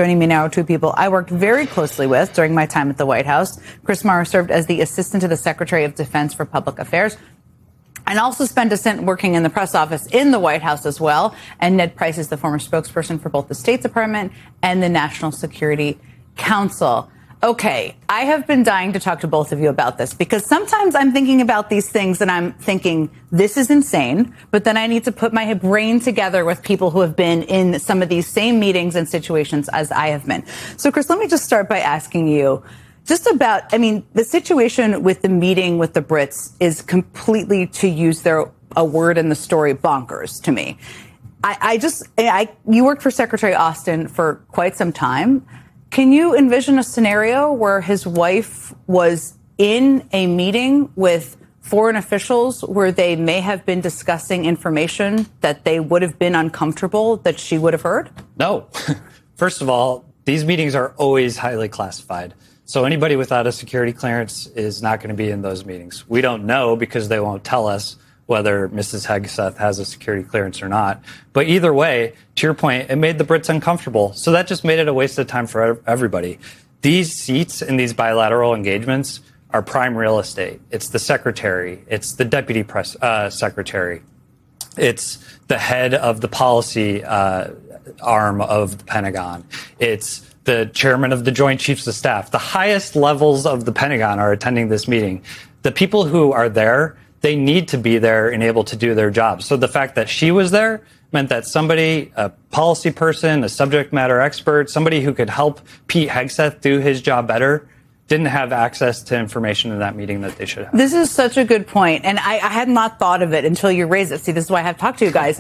Joining me now are two people I worked very closely with during my time at the White House. Chris Maurer served as the Assistant to the Secretary of Defense for Public Affairs and also spent a stint working in the press office in the White House as well. And Ned Price is the former spokesperson for both the State Department and the National Security Council. Okay, I have been dying to talk to both of you about this because sometimes I'm thinking about these things and I'm thinking, this is insane, but then I need to put my brain together with people who have been in some of these same meetings and situations as I have been. So, Chris, let me just start by asking you just about, the situation with the meeting with the Brits is completely, to use a word in the story, bonkers to me. You worked for Secretary Austin for quite some time. Can you envision a scenario where his wife was in a meeting with foreign officials where they may have been discussing information that they would have been uncomfortable that she would have heard? No. First of all, these meetings are always highly classified. So anybody without a security clearance is not going to be in those meetings. We don't know because they won't tell us whether Mrs. Hegseth has a security clearance or not. But either way, to your point, it made the Brits uncomfortable. So that just made it a waste of time for everybody. These seats in these bilateral engagements are prime real estate. It's the secretary. It's the deputy press secretary. It's the head of the policy arm of the Pentagon. It's the chairman of the Joint Chiefs of Staff. The highest levels of the Pentagon are attending this meeting. The people who are there, they need to be there and able to do their job. So the fact that she was there meant that somebody, a policy person, a subject matter expert, somebody who could help Pete Hegseth do his job better, didn't have access to information in that meeting that they should have. This is such a good point, and I had not thought of it until you raised it. See, this is why I have to talk to you guys.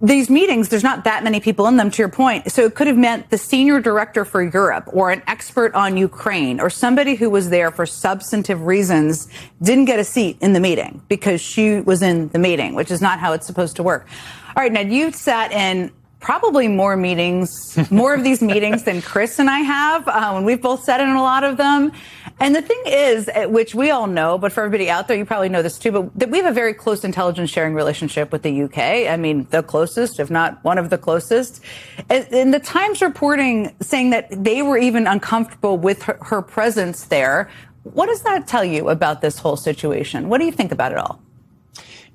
These meetings, there's not that many people in them, to your point. So it could have meant the senior director for Europe or an expert on Ukraine or somebody who was there for substantive reasons didn't get a seat in the meeting because she was in the meeting, which is not how it's supposed to work. All right, Ned, you've sat in probably more of these meetings than Chris and I have, and we've both sat in a lot of them. And the thing is, which we all know, but for everybody out there, you probably know this too, but that we have a very close intelligence sharing relationship with the UK. The closest, if not one of the closest. And the Times reporting saying that they were even uncomfortable with her presence there. What does that tell you about this whole situation? What do you think about it all?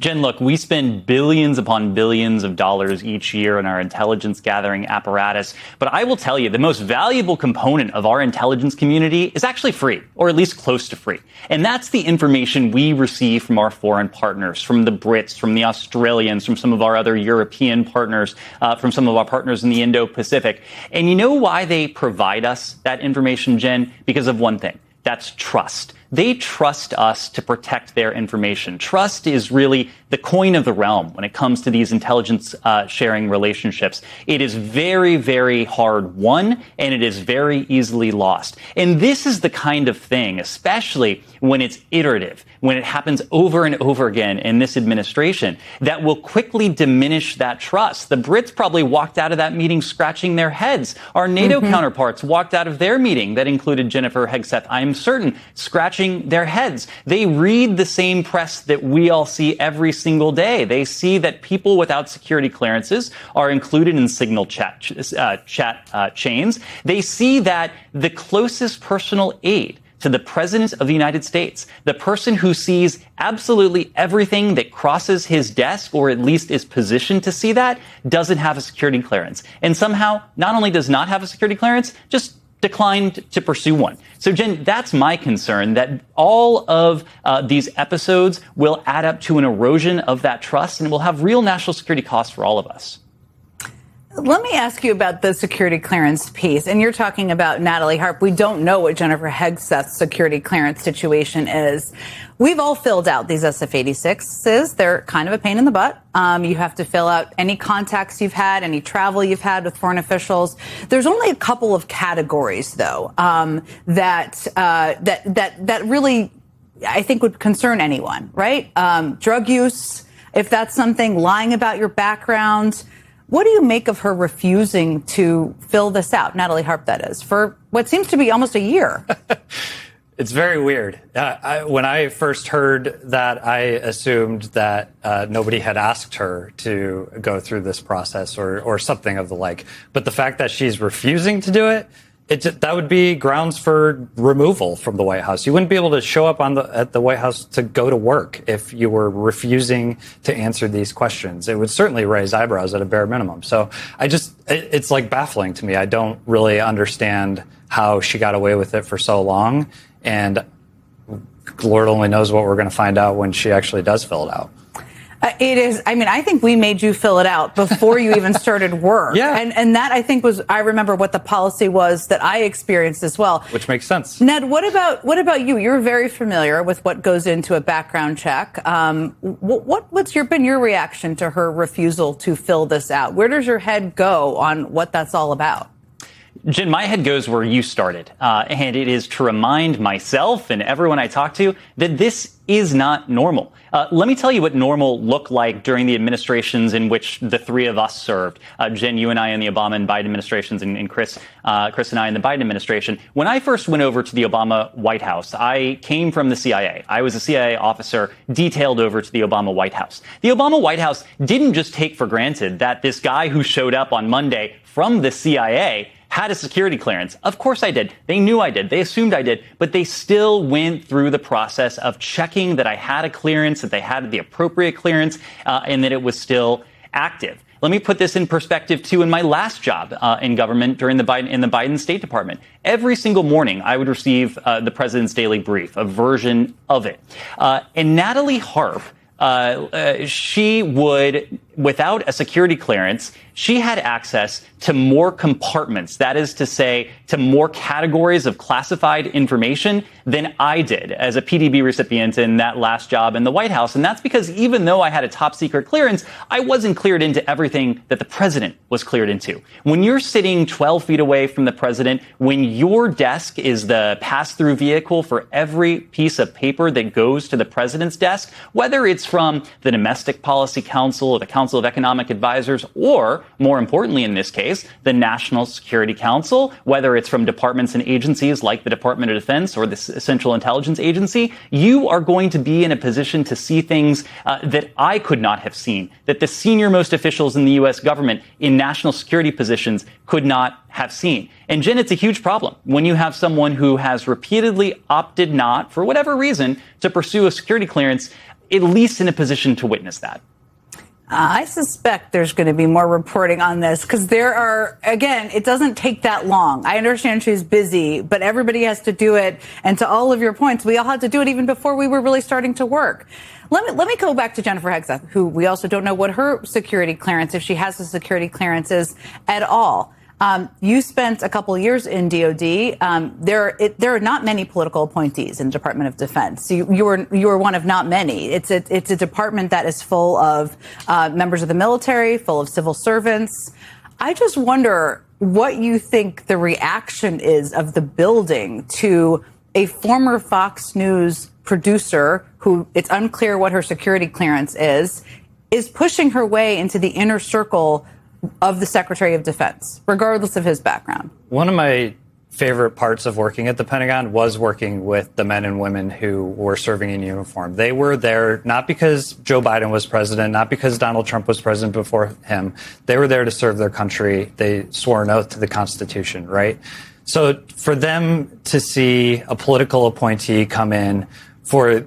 Jen, look, we spend billions upon billions of dollars each year in our intelligence gathering apparatus. But I will tell you, the most valuable component of our intelligence community is actually free, or at least close to free. And that's the information we receive from our foreign partners, from the Brits, from the Australians, from some of our other European partners, from some of our partners in the Indo-Pacific. And you know why they provide us that information, Jen? Because of one thing. That's trust. They trust us to protect their information. Trust is really the coin of the realm when it comes to these intelligence sharing relationships. It is very, very hard won, and it is very easily lost. And this is the kind of thing, especially when it's iterative, when it happens over and over again in this administration, that will quickly diminish that trust. The Brits probably walked out of that meeting scratching their heads. Our NATO counterparts walked out of their meeting that included Jennifer Hegseth, I'm certain, scratching their heads. They read the same press that we all see every single day. They see that people without security clearances are included in signal chat chains. They see that the closest personal aide to the President of the United States, the person who sees absolutely everything that crosses his desk, or at least is positioned to see that, doesn't have a security clearance. And somehow not only does not have a security clearance, just declined to pursue one. So, Jen, that's my concern, that all of these episodes will add up to an erosion of that trust and will have real national security costs for all of us. Let me ask you about the security clearance piece. And you're talking about Natalie Harp. We don't know what Jennifer Hegseth's security clearance situation is. We've all filled out these SF-86s. They're kind of a pain in the butt. You have to fill out any contacts you've had, any travel you've had with foreign officials. There's only a couple of categories, though, that really, I think, would concern anyone, right? Drug use, if that's something, lying about your background. What do you make of her refusing to fill this out, Natalie Harp, that is, for what seems to be almost a year? It's very weird. When I first heard that, I assumed that nobody had asked her to go through this process or something of the like. But the fact that she's refusing to do it, that would be grounds for removal from the White House. You wouldn't be able to show up at the White House to go to work if you were refusing to answer these questions. It would certainly raise eyebrows at a bare minimum. So it's like baffling to me. I don't really understand how she got away with it for so long. And Lord only knows what we're going to find out when she actually does fill it out. It is. I mean, I think we made you fill it out before you even started work. Yeah. And that, I think, I remember what the policy was that I experienced as well. Which makes sense. Ned, what about you? You're very familiar with what goes into a background check. What's been your reaction to her refusal to fill this out? Where does your head go on what that's all about? Jen, my head goes where you started, and it is to remind myself and everyone I talk to that this is not normal. Let me tell you what normal looked like during the administrations in which the three of us served. Jen, you and I in the Obama and Biden administrations, and Chris and I in the Biden administration. When I first went over to the Obama White House, I came from the CIA. I was a CIA officer detailed over to the Obama White House. The Obama White House didn't just take for granted that this guy who showed up on Monday from the CIA had a security clearance. Of course I did. They knew I did. They assumed I did. But they still went through the process of checking that I had a clearance, that they had the appropriate clearance, and that it was still active. Let me put this in perspective, too. In my last job in government in the Biden State Department, every single morning I would receive the president's daily brief, a version of it. And Natalie Harp, she would, without a security clearance, she had access to more compartments, that is to say, to more categories of classified information than I did as a PDB recipient in that last job in the White House. And that's because even though I had a top secret clearance, I wasn't cleared into everything that the president was cleared into. When you're sitting 12 feet away from the president, when your desk is the pass-through vehicle for every piece of paper that goes to the president's desk, whether it's from the Domestic Policy Council or the Council of Economic Advisors, or more importantly in this case, the National Security Council, whether it's from departments and agencies like the Department of Defense or the Central Intelligence Agency, you are going to be in a position to see things that I could not have seen, that the senior most officials in the U.S. government in national security positions could not have seen. And Jen, it's a huge problem when you have someone who has repeatedly opted not, for whatever reason, to pursue a security clearance, at least in a position to witness that. I suspect there's going to be more reporting on this because again, it doesn't take that long. I understand she's busy, but everybody has to do it. And to all of your points, we all had to do it even before we were really starting to work. Let me go back to Jennifer Hegseth, who we also don't know what her security clearance, if she has a security clearance, is at all. You spent a couple of years in DOD. There are not many political appointees in the Department of Defense. You were one of not many. It's a department that is full of members of the military, full of civil servants. I just wonder what you think the reaction is of the building to a former Fox News producer who it's unclear what her security clearance is pushing her way into the inner circle of the Secretary of Defense, regardless of his background. One of my favorite parts of working at the Pentagon was working with the men and women who were serving in uniform. They were there not because Joe Biden was president, not because Donald Trump was president before him. They were there to serve their country. They swore an oath to the Constitution, right? So for them to see a political appointee come in, for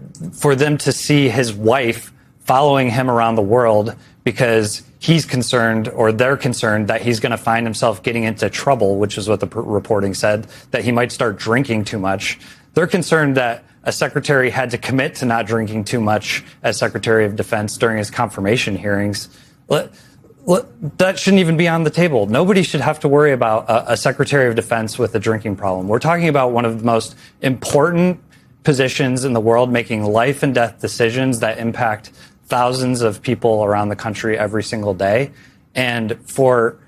them to see his wife following him around the world because he's concerned, or they're concerned, that he's going to find himself getting into trouble, which is what the reporting said, that he might start drinking too much. They're concerned that a secretary had to commit to not drinking too much as Secretary of Defense during his confirmation hearings. That shouldn't even be on the table. Nobody should have to worry about a Secretary of Defense with a drinking problem. We're talking about one of the most important positions in the world, making life and death decisions that impact thousands of people around the country every single day. And for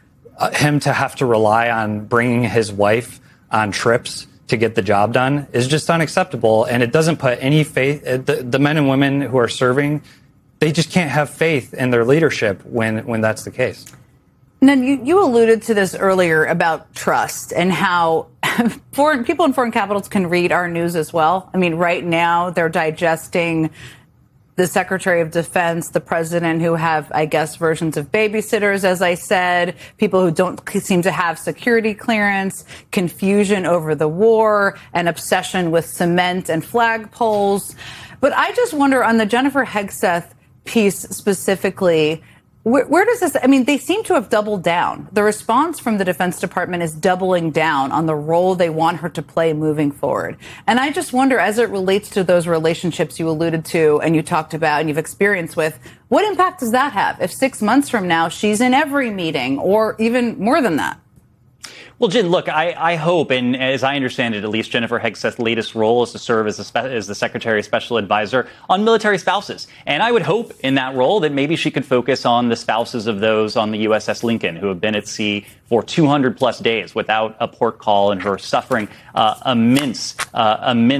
him to have to rely on bringing his wife on trips to get the job done is just unacceptable. And it doesn't put any faith, the men and women who are serving, they just can't have faith in their leadership when that's the case. And then you alluded to this earlier about trust and how foreign people in foreign capitals can read our news as well. I mean, right now they're digesting the Secretary of Defense, the president, who have, I guess, versions of babysitters, as I said, people who don't seem to have security clearance, confusion over the war, an obsession with cement and flagpoles. But I just wonder on the Jennifer Hegseth piece specifically, where does this, I mean, they seem to have doubled down. The response from the Defense Department is doubling down on the role they want her to play moving forward. And I just wonder, as it relates to those relationships you alluded to and you talked about and you've experienced with, what impact does that have if 6 months from now she's in every meeting or even more than that? Well, Jen, look, I hope, and as I understand it, at least Jennifer Hegseth's latest role is to serve as the Secretary's special advisor on military spouses. And I would hope in that role that maybe she could focus on the spouses of those on the USS Lincoln who have been at sea for 200 plus days without a port call and who are suffering immense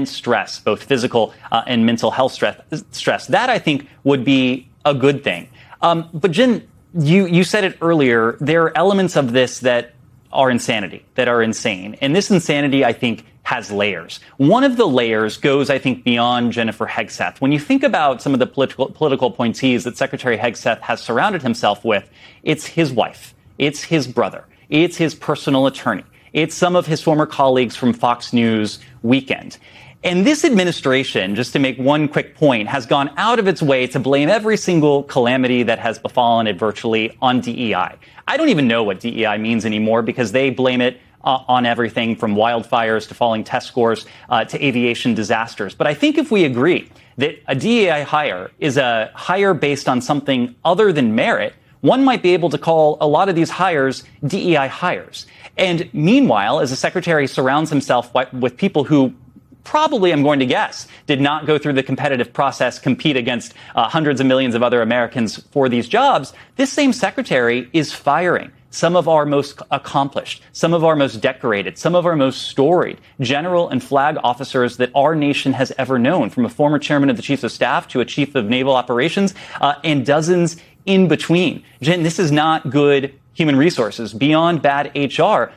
stress, both physical and mental health stress. That, I think, would be a good thing. But Jen, you said it earlier, there are elements of this that are insanity, that are insane. And this insanity, I think, has layers. One of the layers goes, I think, beyond Jennifer Hegseth. When you think about some of the political appointees that Secretary Hegseth has surrounded himself with, it's his wife, it's his brother, it's his personal attorney, it's some of his former colleagues from Fox News Weekend. And this administration, just to make one quick point, has gone out of its way to blame every single calamity that has befallen it virtually on DEI. I don't even know what DEI means anymore because they blame it on everything from wildfires to falling test scores to aviation disasters. But I think if we agree that a DEI hire is a hire based on something other than merit, one might be able to call a lot of these hires DEI hires. And meanwhile, as the secretary surrounds himself with people who probably, I'm going to guess, did not go through the competitive process, compete against hundreds of millions of other Americans for these jobs, this same secretary is firing some of our most accomplished, some of our most decorated, some of our most storied general and flag officers that our nation has ever known, from a former chairman of the Chiefs of Staff to a chief of naval operations and dozens in between. Jen, this is not good human resources. Beyond bad HR,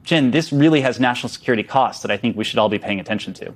Jen, this really has national security costs that I think we should all be paying attention to.